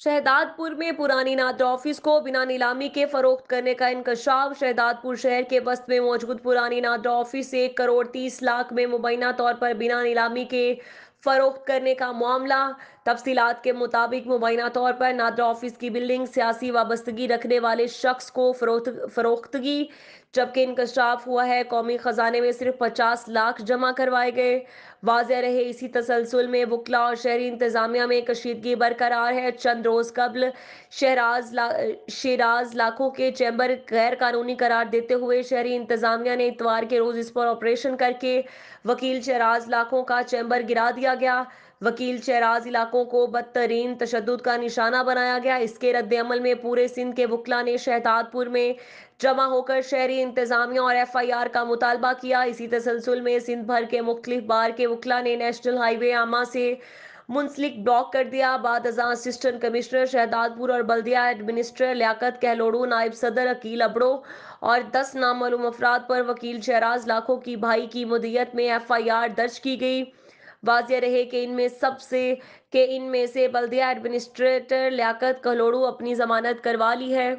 शहदादपुर में पुरानी नाद्रा ऑफिस को बिना नीलामी के फरोख्त करने का इंकशाफ। शहदादपुर शहर के वस्त में मौजूद पुरानी नाद्रा ऑफिस 1 करोड़ 30 लाख में मुबैना तौर पर बिना नीलामी के फरोख्त करने का मामला। तफसीलात के मुताबिक मुबैना तौर पर नाद्रा ऑफिस की बिल्डिंग सियासी वाबस्तगी रखने वाले शख्स को फरोख्तगी, जबकि इंकशाफ हुआ है कौमी खजाने में सिर्फ 50 लाख जमा करवाए गए। वाज़ेह रहे इसी तसलसल में वकला और शहरी इंतजामिया में कशीदगी बरकरार है। चंद रोज कबल शेराज लाखों के चैम्बर गैर कानूनी करार देते हुए शहरी इंतजामिया ने इतवार के रोज इस पर ऑपरेशन करके वकील शहराज लाखों का चैम्बर गिरा दिया गया। वकील शहराज इलाकों को बदतरीन तशद्दुद का निशाना बनाया गया। इसके रद्द अमल में पूरे सिंध के वकला ने शहदादपुर में जमा होकर शहरी इंतजामिया और FIR का मुतालबा किया। इसी तसलसल में सिंध भर के मुख्तलिफ बार के वकला ने नेशनल हाईवे आमा से मुंसलिक ब्लॉक कर दिया। बाद अज़ां असिस्टेंट कमिश्नर शहदादपुर और बल्दिया एडमिनिस्ट्रेटर लियाकत कहलोड़ू, नायब सदर अकील अबड़ो और 10 नामालूम अफराद पर वकील शहराज लाखों की भाई की मुद्दत में FIR दर्ज की गई। वाज़ेह रहे कि इनमें से बल्दिया एडमिनिस्ट्रेटर लियाकत कहलोड़ू अपनी जमानत करवा ली है।